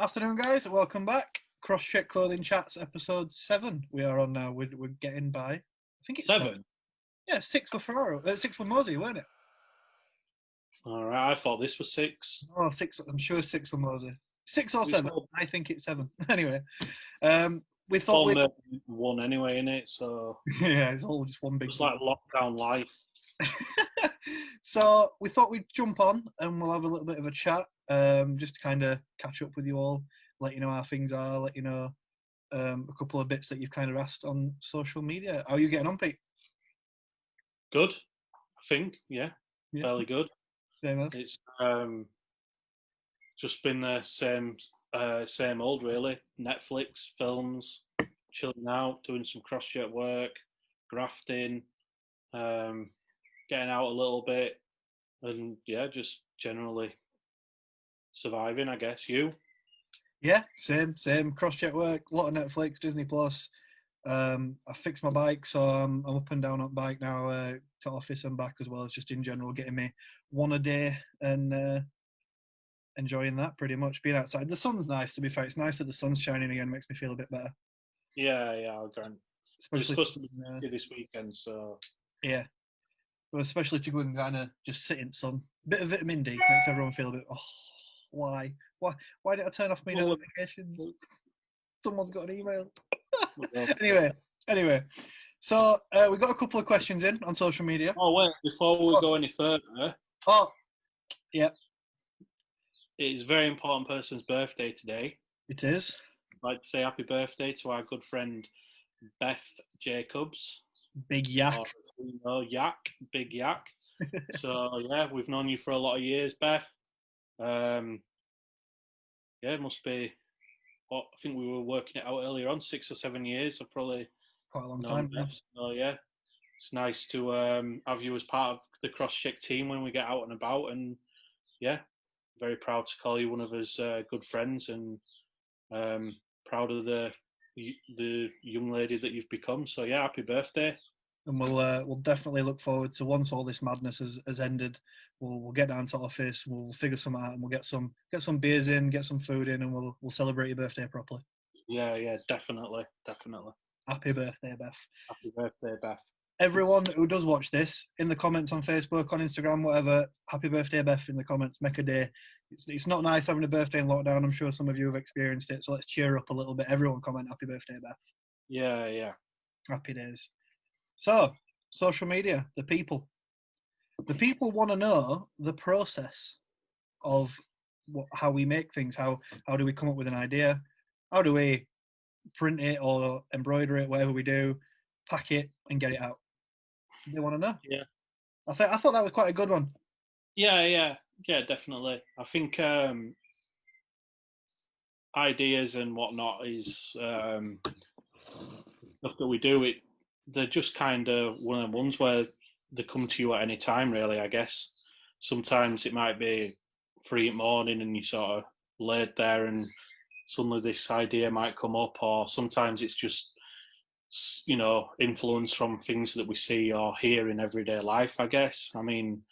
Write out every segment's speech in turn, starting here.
Afternoon, guys. Welcome back. Cross-check clothing chats, episode 7. We are on now. We're getting by. I think it's Seven. Yeah, 6 for Ferraro. 6 for Mosey, weren't it? All right, I thought this was 6. Oh, 6. I'm sure 6 for Mosey. 6 or It's 7. all, I think it's 7. Anyway, we it's thought all we'd. merged into one anyway, innit? So Yeah, it's all just one big. it's like lockdown life. So we thought we'd jump on and we'll have a little bit of a chat, just to kind of catch up with you all, let you know how things are, let you know a couple of bits that you've kind of asked on social media. How are you getting on, Pete? Good, I think. Yeah, Yeah, fairly good. same as. It's just been the same old really. Netflix films, chilling out, doing some cross-check work, grafting, getting out a little bit, and yeah, just generally surviving, I guess. You? Yeah, same. Cross-check work, a lot of Netflix, Disney Plus. I fixed my bike, so I'm up and down on bike now, to office and back, as well as just in general getting me one a day and enjoying that pretty much. Being outside, the sun's nice. To be fair, it's nice that the sun's shining again. Makes me feel a bit better, Yeah, I'll grant. It's especially supposed to be busy this weekend, so yeah, well, especially to go and kind of just sit in sun. Bit of vitamin D makes everyone feel a bit. Oh, why did I turn off my well, notifications? Someone's got an email. well, anyway, so we got a couple of questions in on social media. oh wait, before we go any further, Oh, yeah, it is a very important person's birthday today. it is. I'd like to say happy birthday to our good friend Beth Jacobs. Big yak. Or, you know, Yak, Big Yak. So yeah, we've known you for a lot of years, Beth. Yeah, it must be. I think we were working it out earlier on, 6 or 7 years. I've probably Quite a long known time now. Beth. So yeah, it's nice to have you as part of the cross-check team when we get out and about, and yeah, very proud to call you one of his good friends, and proud of the young lady that you've become. So yeah, happy birthday. And we'll definitely look forward to, once all this madness has ended, we'll get down to office, we'll figure some out, and we'll get some beers in, get some food in, and we'll celebrate your birthday properly. Yeah, definitely. Happy birthday, Beth. Happy birthday, Beth. Everyone who does watch this, in the comments on Facebook, on Instagram, whatever, happy birthday, Beth, in the comments. Make a day. It's not nice having a birthday in lockdown. I'm sure some of you have experienced it. So let's cheer up a little bit. Everyone comment happy birthday, Beth. Yeah. Happy days. So, social media, the people. The people want to know the process of how we make things. How do we come up with an idea? How do we print it or embroider it, whatever we do, pack it and get it out? They want to know. Yeah. I thought that was quite a good one. Yeah, definitely. I think ideas and whatnot is stuff that we do. They're just kind of one of the ones where they come to you at any time, really. I guess sometimes it might be 3 in the morning and you sort of laid there and suddenly this idea might come up, or sometimes it's just influence from things that we see or hear in everyday life. I guess. I mean,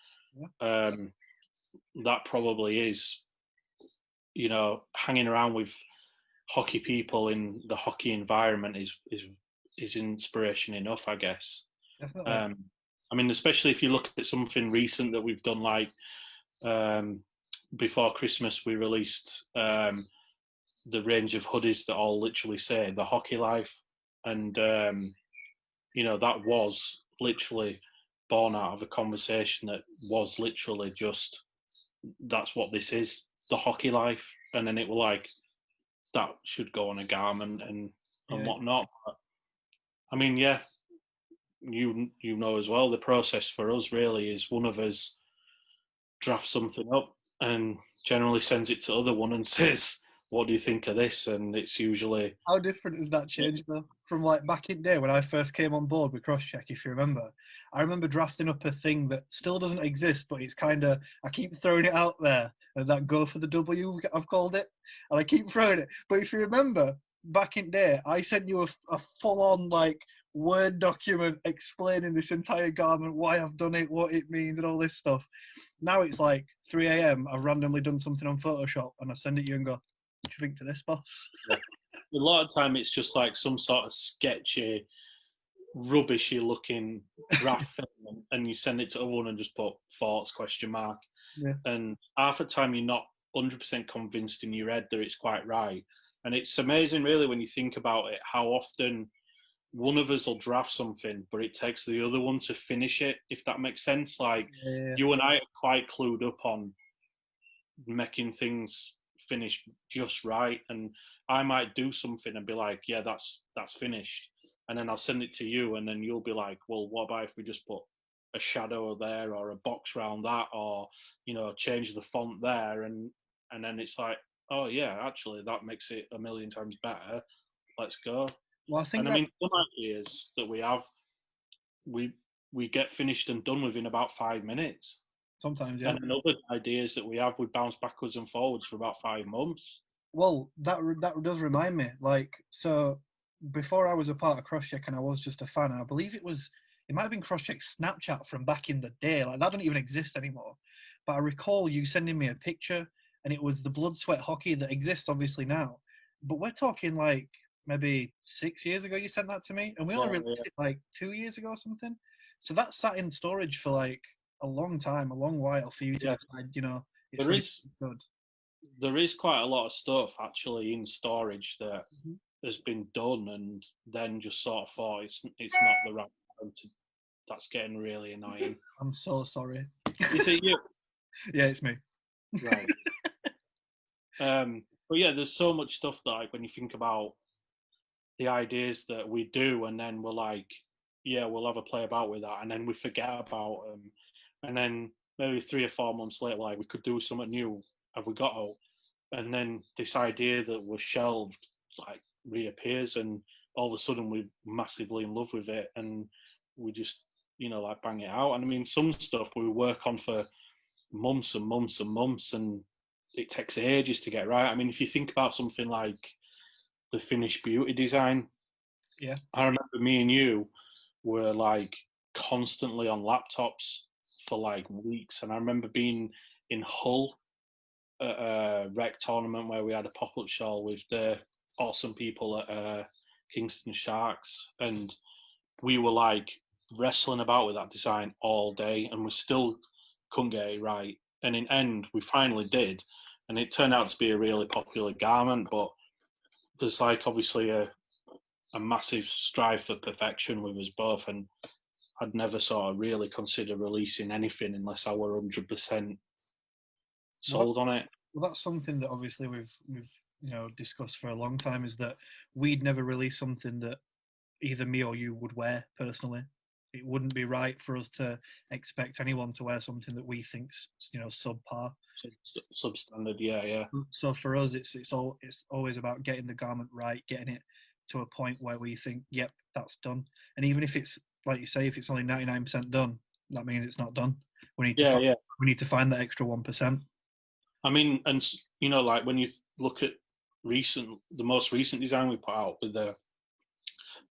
that probably is, hanging around with hockey people in the hockey environment is inspiration enough, I guess. Definitely. I mean, especially if you look at something recent that we've done, like before Christmas, we released the range of hoodies that all literally say "The Hockey Life," and that was literally born out of a conversation that was literally just, that's what this is, the hockey life. And then it was like, that should go on a garment and whatnot. But, I mean, yeah, you know as well, the process for us really is one of us drafts something up and generally sends it to the other one and says, what do you think of this? And it's usually... How different has that changed, though, from like back in the day when I first came on board with Crosscheck, if you remember? I remember drafting up a thing that still doesn't exist, but it's kind of, I keep throwing it out there, and that go for the W, I've called it, and I keep throwing it. But if you remember, back in the day, I sent you a full-on, like, Word document explaining this entire garment, why I've done it, what it means, and all this stuff. Now it's like 3 a.m, I've randomly done something on Photoshop, and I send it to you and go, do do you think to this, boss? Yeah. A lot of time it's just like some sort of sketchy, rubbishy looking graph thing, and you send it to everyone and just put thoughts question mark. Yeah. And half the time you're not 100% convinced in your head that it's quite right. And it's amazing, really, when you think about it, how often one of us will draft something, but it takes the other one to finish it, if that makes sense. Like, Yeah. you and I are quite clued up on making things finish just right. And I might do something and be like, yeah, that's finished. And then I'll send it to you, and then you'll be like, well, what about if we just put a shadow there or a box around that, or, you know, change the font there, and then it's like, oh yeah, actually that makes it a million times better. Let's go. Well, I think And I that mean, some ideas that we have, we we get finished and done within about 5 minutes. sometimes, yeah. And then other ideas that we have, we bounce backwards and forwards for about 5 months. Well, that does remind me. Like, so before I was a part of CrossCheck and I was just a fan, and I believe it might have been CrossCheck's Snapchat from back in the day. Like that doesn't even exist anymore. But I recall you sending me a picture, and it was the blood sweat hockey that exists obviously now. But we're talking like maybe 6 years ago. You sent that to me, and we only Yeah, released it like 2 years ago or something. So that sat in storage for like a long time, a long while for you to yeah. decide. You know, it's There really is good. there is quite a lot of stuff actually in storage that Mhm. has been done, and then just sort of thought it's not the right time to. That's getting really annoying. I'm so sorry. Is it you? Yeah, it's me. Right. But yeah, there's so much stuff that, like, when you think about the ideas that we do, and then we're like, yeah, we'll have a play about with that, and then we forget about them, and then maybe 3 or 4 months later, like, we could do something new. Have we got out? And then this idea that was shelved like reappears, and all of a sudden we're massively in love with it, and we just, you know, like, bang it out. And I mean, some stuff we work on for months and months and months, and it takes ages to get right. I mean, if you think about something like the finished beauty design, Yeah. I remember me and you were like constantly on laptops for like weeks, and I remember being in Hull at a rec tournament where we had a pop-up show with the awesome people at Kingston Sharks, and we were like wrestling about with that design all day, and we still couldn't get it right. And in end, we finally did, and it turned out to be a really popular garment. But there's like obviously a massive strive for perfection with us both, and I'd never sort of really consider releasing anything unless I were 100% Well, sold on it. that's something that obviously we've discussed for a long time, is that we'd never release something that either me or you would wear personally. It wouldn't be right for us to expect anyone to wear something that we think's subpar. Substandard, yeah, yeah. So for us, it's always about getting the garment right, getting it to a point where we think, yep, that's done. And even if it's like you say, if it's only 99% done, that means it's not done. We need to Yeah, find, yeah. we need to find that extra 1%. I mean, and you know, like, when you look at the most recent design we put out with the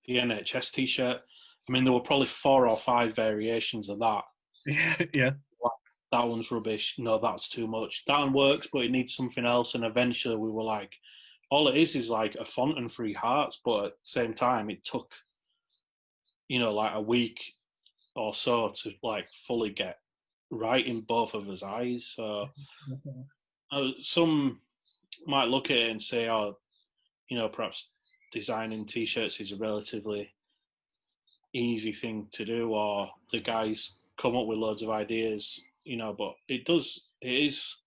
NHS T-shirt, I mean, there were probably 4 or 5 variations of that. Yeah, yeah. Like, that one's rubbish. No, that's too much. That one works, but it needs something else. And eventually, we were like, all it is like a font and 3 hearts. But at the same time, it took, you know, like a week or so to like fully get right in both of us eyes. So some might look at it and say, oh, you know, perhaps designing T-shirts is a relatively easy thing to do, or the guys come up with loads of ideas, you know, but it is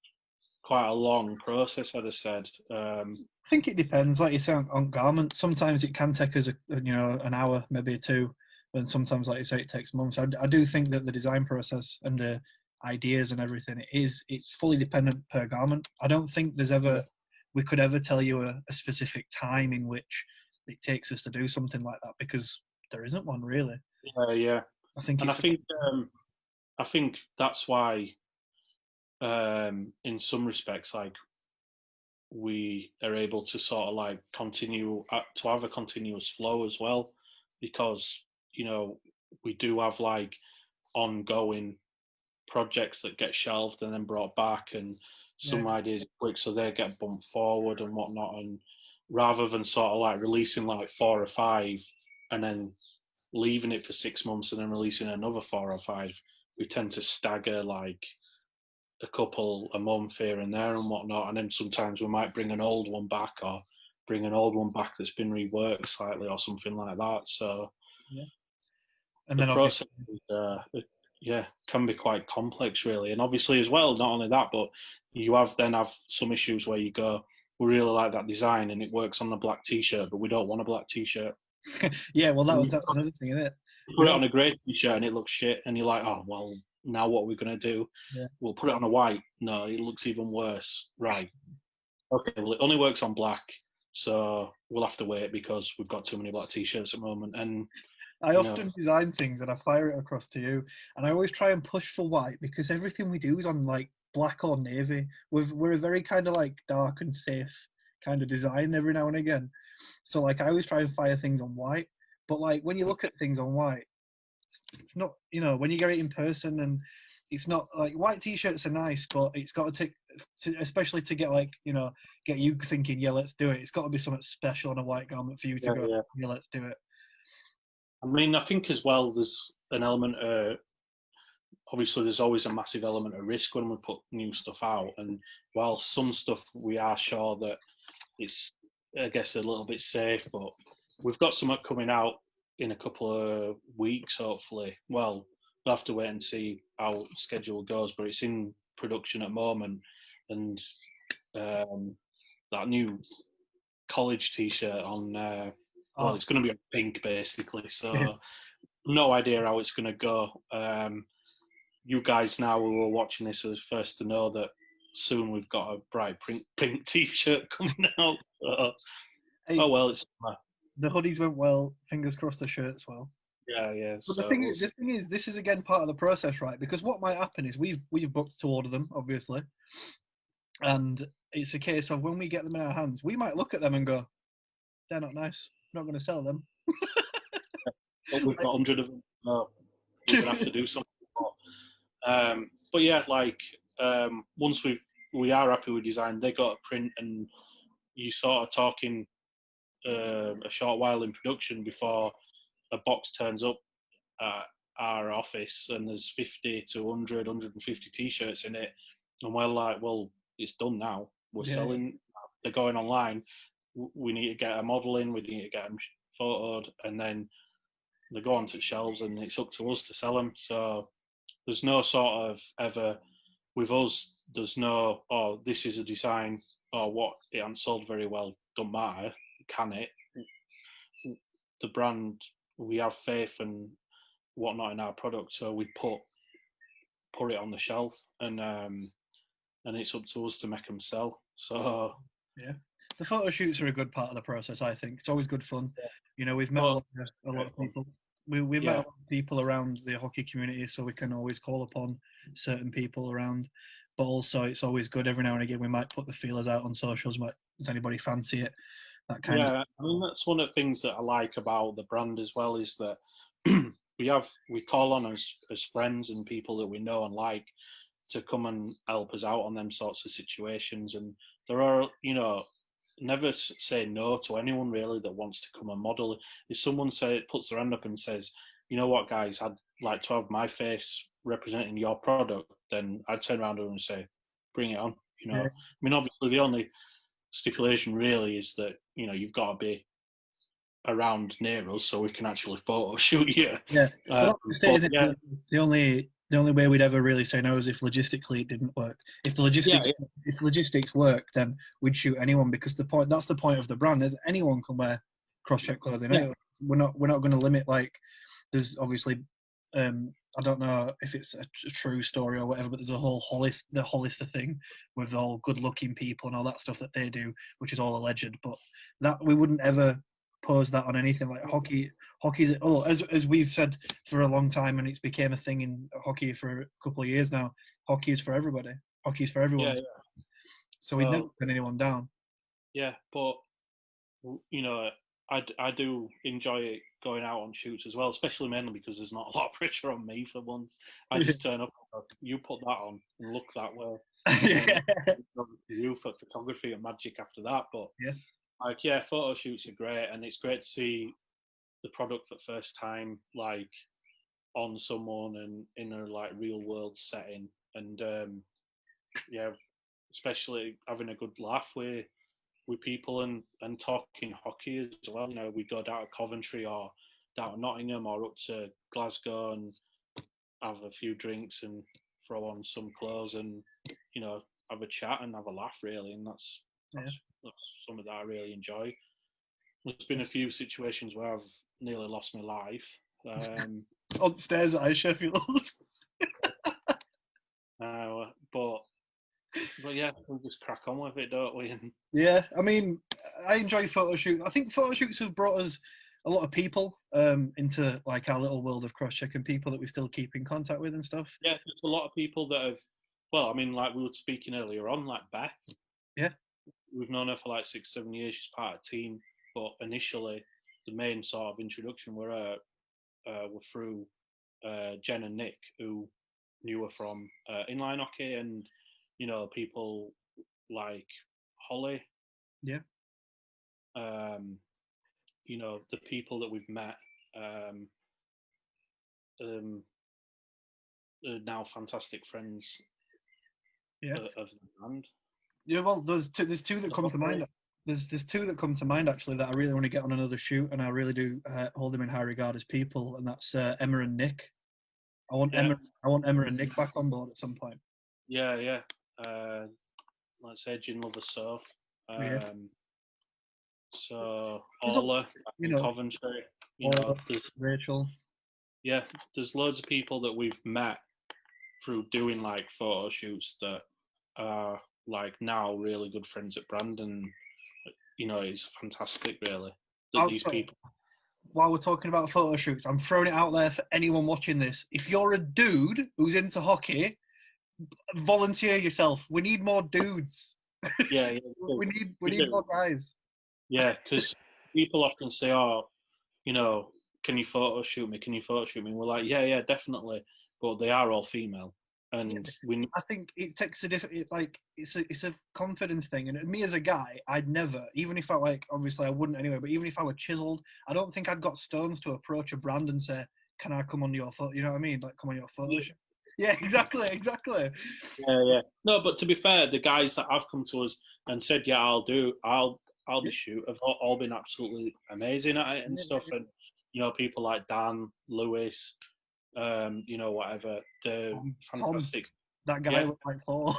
quite a long process, I'd have said. I think it depends, like you say, on garment. Sometimes it can take us, an hour, maybe two, and sometimes, like you say, it takes months. I do think that the design process and the ideas and everything, it's fully dependent per garment. I don't think we could ever tell you a specific time in which it takes us to do something like that, because there isn't one really. Yeah, I think and it's I think that's why, in some respects, like, we are able to sort of like continue to have a continuous flow as well, because, you know, we do have like ongoing projects that get shelved and then brought back, and some ideas are quick, so they get bumped forward and whatnot. And rather than sort of like releasing like 4 or 5 and then leaving it for 6 months and then releasing another 4 or 5, we tend to stagger like a couple a month here and there and whatnot. And then sometimes we might bring an old one back or bring an old one back that's been reworked slightly or something like that. So and the then process can be quite complex really. And obviously as well, not only that, but you have some issues where you go, we really like that design and it works on the black t-shirt, but we don't want a black t-shirt. yeah, well, that's another thing, isn't it? Put it on a grey t-shirt and it looks shit, and you're like, oh well, now what are we gonna do? We'll put it on a white. No, it looks even worse. Right. Okay, well it only works on black, so we'll have to wait because we've got too many black t-shirts at the moment. And I often design things and I fire it across to you, and I always try and push for white because everything we do is on like black or navy. We're a very kind of like dark and safe kind of design every now and again. So like I always try and fire things on white, but like when you look at things on white, it's not, when you get it in person, and it's not like white t-shirts are nice, but it's got to take, especially to get like, get you thinking, yeah, let's do it. It's got to be something special on a white garment for you to go, yeah, let's do it. I mean, I think as well, there's an element obviously there's always a massive element of risk when we put new stuff out. And while some stuff we are sure that it's, I guess, a little bit safe, but we've got something coming out in a couple of weeks, hopefully. Well, we'll have to wait and see how the schedule goes, but it's in production at the moment. And that new college t-shirt on, it's going to be pink basically. So no idea how it's going to go. You guys now who are watching this are the first to know that soon we've got a bright pink t-shirt coming out. Hey, oh well, it's the hoodies went well. Fingers crossed the shirts well. Yeah. But the thing is, this is again part of the process, right? Because what might happen is we've booked to order them, obviously, and it's a case of when we get them in our hands, we might look at them and go, "They're not nice. I'm not going to sell them." But we've got 100 of them. No, we're gonna have to do something. But yeah, like once we are happy with design, they got a print, and you sort of talking a short while in production before a box turns up at our office and there's 50 to 100, 150 t-shirts in it, and we're like, well, it's done now. We're selling. They're going online. We need to get a model in. We need to get them photoed, and then they go onto shelves, and it's up to us to sell them. So there's no sort of ever with us. There's no, oh, this is a design, or what, it hasn't sold very well. Don't matter. Can it? The brand, we have faith and whatnot in our product, so we put it on the shelf, and it's up to us to make them sell. So yeah, the photo shoots are a good part of the process. I think it's always good fun. We've met a lot of people. We've met a lot of people around the hockey community, so we can always call upon certain people around. But also, it's always good every now and again. We might put the feelers out on socials. Does anybody fancy it? That kind of. I mean, that's one of the things that I like about the brand as well, is that we call on as friends and people that we know and like to come and help us out on them sorts of situations. And there are, never say no to anyone really that wants to come and model. If someone puts their hand up and says, you know what, guys, I'd like to have my face representing your product, then I'd turn around to them and say, bring it on. I mean, obviously the only stipulation really is that you've got to be around near us so we can actually photo shoot you. The only way we'd ever really say no is if logistically it didn't work. If the logistics work, then we'd shoot anyone, because that's the point of the brand, is anyone can wear cross-check clothing. Yeah. We're not going to limit, like, there's obviously I don't know if it's a true story or whatever, but there's a whole Hollister thing with all good-looking people and all that stuff that they do, which is all alleged. But that we wouldn't ever pose that on anything like hockey. Hockey's as we've said for a long time, and it's became a thing in hockey for a couple of years now. Hockey is for everybody. Hockey is for everyone. Yeah. So we'd never turn anyone down. Yeah, but I do enjoy going out on shoots as well, especially mainly because there's not a lot of pressure on me for once. I just turn up, you put that on and look that way. And Yeah. you for photography and magic after that. But Yeah. like, yeah, photo shoots are great, and it's great to see the product for the first time, like on someone and in a like real world setting, and yeah, especially having a good laugh with people and talking hockey as well. You know, we go down to Coventry or down to Nottingham or up to Glasgow and have a few drinks and throw on some clothes and you know have a chat and have a laugh really, and Yeah. that's something that I really enjoy. There's been a few situations where I've nearly lost my life, um, On stairs at Ice Sheffield. but yeah, we'll just crack on with it, don't we? And Yeah, I mean, I enjoy photo shoots. I think photo shoots have brought us a lot of people into like our little world of cross-check and people that we still keep in contact with and stuff. yeah, there's a lot of people that have. Well, I mean, like we were speaking earlier on, like Beth. Yeah. We've known her for like 6, 7 years. She's part of the team, but initially, the main sort of introduction were through Jen and Nick, who knew her from inline hockey, and you know people like Holly. Yeah. Um, you know the people that we've met um, um, are now fantastic friends Yeah. of the band. Yeah, well, there's two that come to mind. There's two that come to mind actually that I really want to get on another shoot, and I really do hold them in high regard as people, and that's Emma and Nick. Yeah, I want Emma and Nick back on board at some point. yeah, yeah. Let's say Gin Lover So. Yeah, So there's a, Orla you in know, Coventry. You Paula, know, Rachel. yeah, there's loads of people that we've met through doing like photo shoots that are like now really good friends at Brandon. You know, it's fantastic, really, that these Sorry, people. while we're talking about photo shoots, I'm throwing it out there for anyone watching this. If you're a dude who's into hockey, volunteer yourself. We need more dudes. Yeah, yeah, We we need do. more guys. Yeah, because people often say, "Oh, you know, can you photo shoot me? Can you photo shoot me?" And we're like, "Yeah, yeah, definitely," but they are all female, Yeah, and we. I think it takes a different, like it's a confidence thing. And me as a guy, I'd never, even if I like, obviously I wouldn't anyway. But even if I were chiseled, I don't think I'd got stones to approach a brand and say, "Can I come on your photo?" You know what I mean? Like, come on your photo shoot. Yeah, exactly, exactly. Yeah, yeah. No, but to be fair, the guys that have come to us and said, "Yeah, I'll Yeah, be shoot," have all been absolutely amazing at it and yeah, stuff. And you know, people like Dan, Lewis, you know, whatever, they're Tom, fantastic. that guy Yeah, looked like Thor.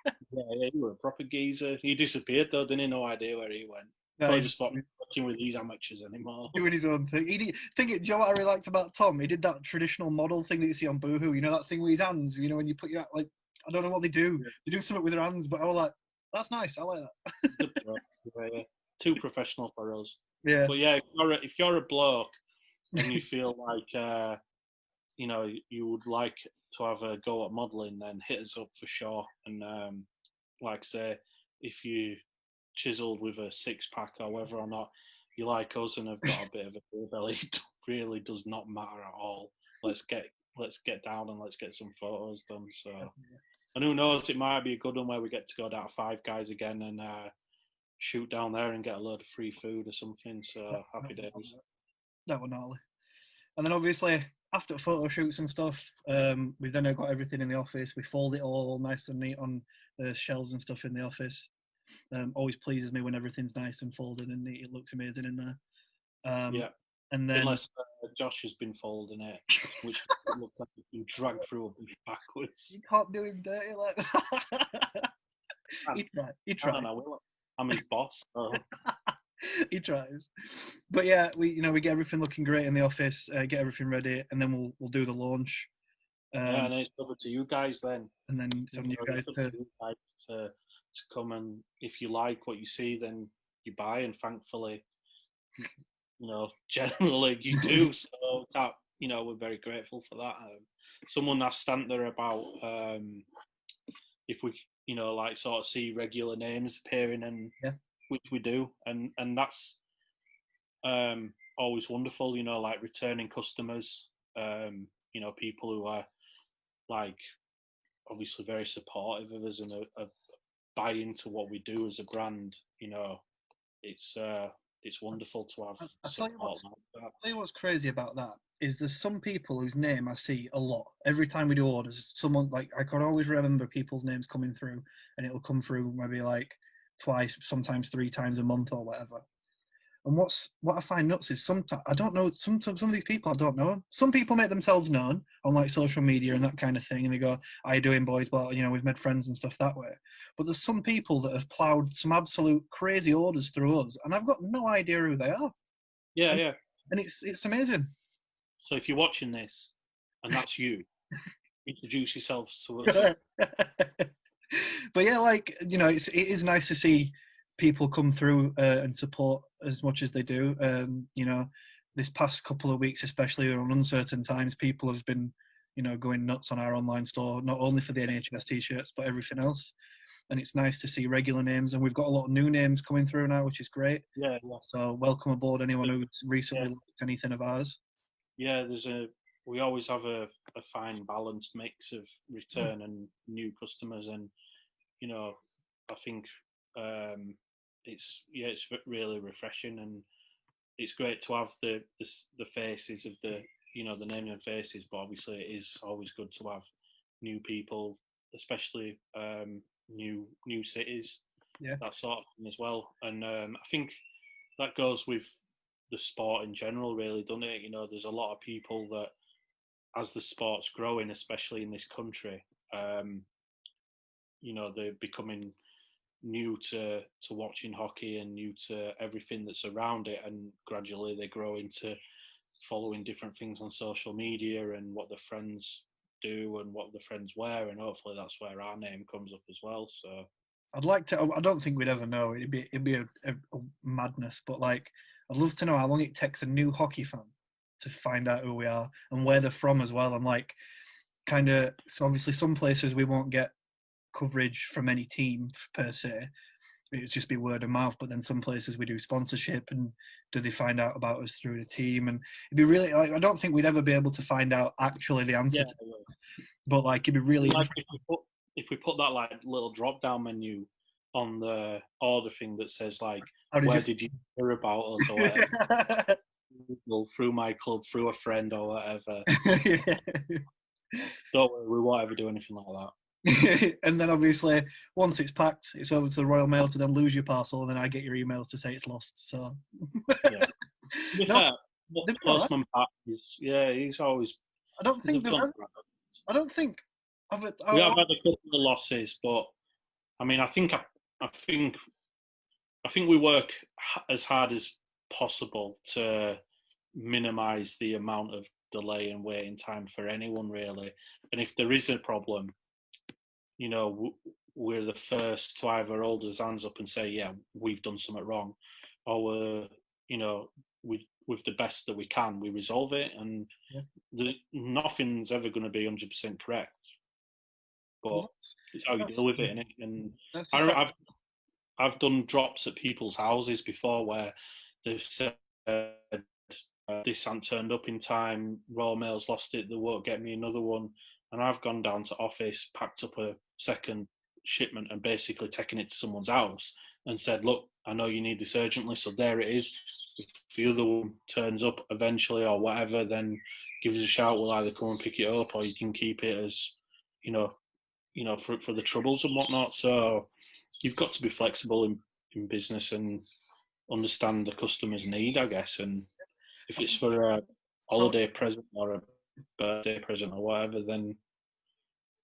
yeah, yeah. He was a proper geezer. He disappeared though, didn't he? No idea where he went. No, Probably he just thought working with these amateurs anymore. doing his own thing. Do you know what I really liked about Tom? He did that traditional model thing that you see on Boohoo. You know that thing with his hands. You know when you put your like, I don't know what they do. They do something with their hands, but I was like, that's nice. I like that. Good bro. Yeah, yeah. Too professional for us. Yeah. But yeah, if you're a bloke and you feel like you know you would like to have a go at modelling, then hit us up for sure. And like I say, if you chiseled with a 6 pack or whether or not you like us and have got a bit of a beer belly, it really does not matter at all. Let's get down and let's get some photos done. So, and who knows, it might be a good one where we get to go down to Five Guys again and shoot down there and get a load of free food or something. So happy days. That one gnarly. And then obviously after photo shoots and stuff, we've then got everything in the office. We fold it all nice and neat on the shelves and stuff in the office. Always pleases me when everything's nice and folded and neat. It looks amazing in there. Yeah, And then unless Josh has been folding it, which looks like he's been dragged through a bit backwards. you can't do him dirty like that. He tried. He I tried. don't know. I'm his boss. So. He tries. But yeah, we get everything looking great in the office, get everything ready, and then we'll do the launch. Yeah, and it's over to you guys then. And then some new guys It's up to to you guys to come, and if you like what you see, then you buy, and thankfully, you know, generally you do. So that, you know, we're very grateful for that. Someone asked Stantler about if we, you know, like sort of see regular names appearing, and yeah. which we do, and that's always wonderful. You know, like returning customers, you know, people who are like obviously very supportive of us and a buy into what we do as a brand. You know, it's wonderful to have I tell you support like that. I'll tell you what's crazy about that is there's some people whose name I see a lot every time we do orders. Someone like I can always remember people's names coming through, and it'll come through maybe like twice, sometimes 3 times a month or whatever. And what I find nuts is sometimes I don't know some of these people I don't know. Some people make themselves known on like social media and that kind of thing, and they go, "How you doing, boys?" Well, you know, we've made friends and stuff that way. But there's some people that have ploughed some absolute crazy orders through us, and I've got no idea who they are. Yeah, And, yeah. and it's amazing. So if you're watching this, and that's you, introduce yourselves to us. But yeah, like you know, it is nice to see people come through and support as much as they do. You know, this past couple of weeks, especially on uncertain times, people have been, you know, going nuts on our online store, not only for the NHS t-shirts but everything else. And it's nice to see regular names, and we've got a lot of new names coming through now, which is great. Yeah, yeah. So welcome aboard anyone who's recently Yeah. liked anything of ours. Yeah, we always have a fine balanced mix of return and new customers, and you know, I think it's really refreshing, and it's great to have the faces of the, you know, the name and faces, but obviously it is always good to have new people, especially new cities, Yeah. that sort of thing as well. And I think that goes with the sport in general, really, doesn't it? You know, there's a lot of people that, as the sport's growing, especially in this country, you know, they're becoming new to watching hockey and new to everything that's around it, and gradually they grow into following different things on social media and what their friends do and what their friends wear, and hopefully that's where our name comes up as well. So I'd like to. I don't think we'd ever know. It'd be a madness. But like, I'd love to know how long it takes a new hockey fan to find out who we are and where they're from as well. And like, kind of. So obviously, some places we won't get coverage from any team per se. It's just be word of mouth. But then some places we do sponsorship, and do they find out about us through the team? And it'd be really. Like, I don't think we'd ever be able to find out actually the answer. yeah, But like, it'd be really. like if we put that like little drop down menu on the order thing that says like, where did you hear about us or whatever? Through my club, through a friend or whatever. Don't worry, we won't ever do anything like that. And then obviously once it's packed, it's over to the Royal Mail to then lose your parcel, and then I get your emails to say it's lost. So yeah. To be fair, Postman Pat is, yeah, he's always. I don't think I don't think we have had a couple of losses, but I mean, I think we work as hard as possible to minimise the amount of delay and waiting time for anyone, really. And if there is a problem, you know, we're the first to either hold his hands up and say, yeah, we've done something wrong, or you know, with the best that we can, we resolve it, and nothing's ever going to be 100% correct. But it's how you deal with it, innit? And I've done drops at people's houses before where they've said, this hasn't turned up in time, Royal Mail's lost it, they won't get me another one. And I've gone down to office, packed up a second shipment and basically taken it to someone's house and said, look, I know you need this urgently, so there it is. If the other one turns up eventually or whatever, then give us a shout. We'll either come and pick it up, or you can keep it as, you know, for the troubles and whatnot. So you've got to be flexible in business and understand the customer's need, I guess. And if it's for a holiday present or a birthday present or whatever, then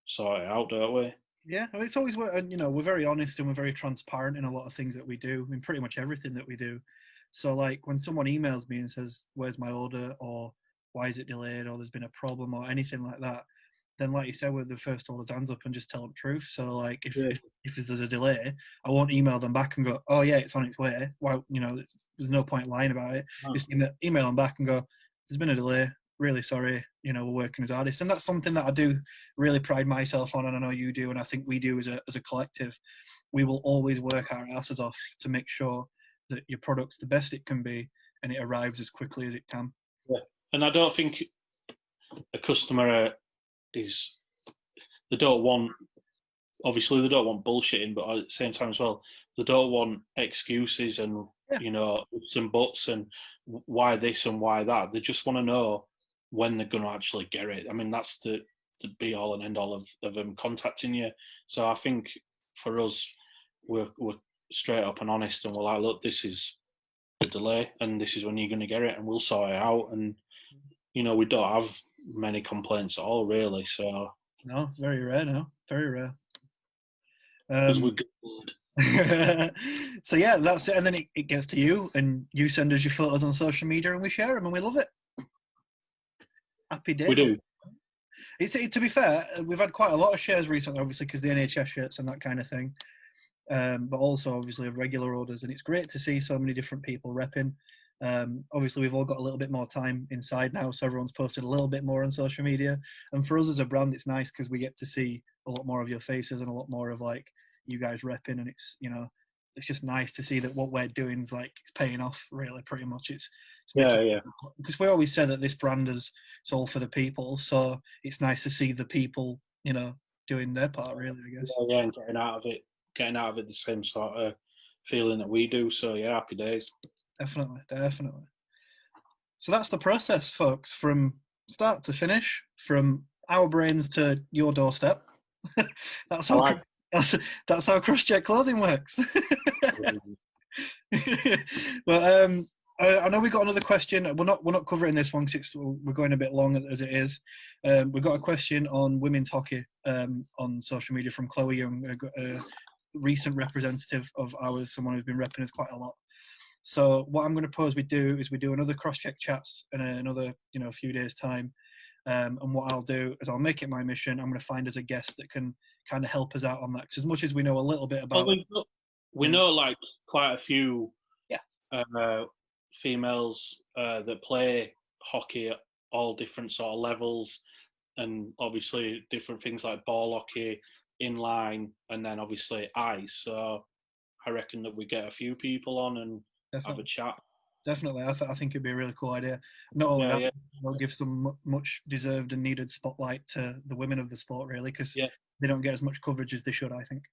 sort it out, don't we? Yeah, I mean, it's always, you know, we're very honest and we're very transparent in a lot of things that we do, in pretty much everything that we do. So like when someone emails me and says, where's my order, or why is it delayed, or there's been a problem or anything like that, then like you said, we're the first to hold our hands up and just tell them the truth. So like if there's a delay, I won't email them back and go, oh yeah, it's on its way. Well, you know, there's no point lying about it. No. Just email them back and go, there's been a delay, really sorry, you know, we're working as hardest. And that's something that I do really pride myself on, and I know you do, and I think we do as a collective. We will always work our asses off to make sure that your product's the best it can be and it arrives as quickly as it can. Yeah. And I don't think a customer they don't want, obviously they don't want bullshitting, but at the same time as well, they don't want excuses and Yeah. ifs and buts and why this and why that. They just want to know when they're going to actually get it. I mean, that's the be all and end all of them contacting you. So I think for us, we're straight up and honest, and we're like, look, this is the delay, and this is when you're going to get it, and we'll sort it out. And we don't have many complaints at all, really. So no, very rare. No, very rare. Because we're good. So yeah, that's it. And then it gets to you, and you send us your photos on social media, and we share them, and we love it. Happy days. We do. To be fair, we've had quite a lot of shares recently, obviously, because the NHS shirts and that kind of thing. But also, obviously, of regular orders, and it's great to see so many different people repping. Obviously, we've all got a little bit more time inside now, so everyone's posted a little bit more on social media. And for us as a brand, it's nice because we get to see a lot more of your faces and a lot more of like you guys repping, and it's it's just nice to see that what we're doing is like it's paying off. Really, pretty much, it's yeah. Because we always say that this brand is it's all for the people, so it's nice to see the people doing their part. Really, I guess. Yeah, and getting out of it the same sort of feeling that we do. So yeah, happy days. Definitely. So that's the process, folks, from start to finish, from our brains to your doorstep. That's how cross-check clothing works. But I know we got another question. We're not covering this one because we're going a bit long as it is. We've got a question on women's hockey on social media from Chloe Young, a recent representative of ours, someone who's been repping us quite a lot. So what I'm going to propose we do another cross-check chats in another few days' time. And what I'll do is I'll make it my mission. I'm going to find us a guest that can kind of help us out on that. Because as much as we know a little bit about, we know like quite a few yeah. Females that play hockey at all different sort of levels, and obviously different things like ball hockey, inline, and then obviously ice. So I reckon that we get a few people on and have a chat. Definitely, I think it'd be a really cool idea. Not only that, it'll give some much deserved and needed spotlight to the women of the sport, really, because they don't get as much coverage as they should, I think.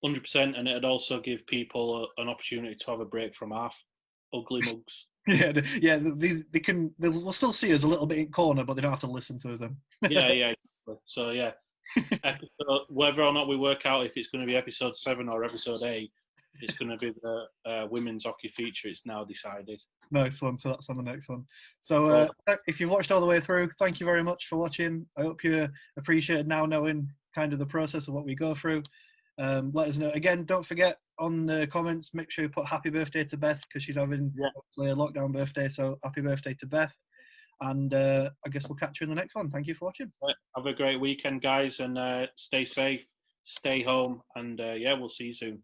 100%, and it'd also give people an opportunity to have a break from half ugly mugs. They'll still see us a little bit in corner, but they don't have to listen to us then. yeah. So yeah, episode, whether or not we work out if it's going to be episode 7 or episode 8, it's going to be the women's hockey feature. It's now decided. Nice one. So that's on the next one. So if you've watched all the way through, thank you very much for watching. I hope you appreciate now knowing kind of the process of what we go through. Let us know. Again, don't forget on the comments, make sure you put happy birthday to Beth because she's having a lockdown birthday. So happy birthday to Beth. And I guess we'll catch you in the next one. Thank you for watching. Have a great weekend, guys, and stay safe, stay home, and we'll see you soon.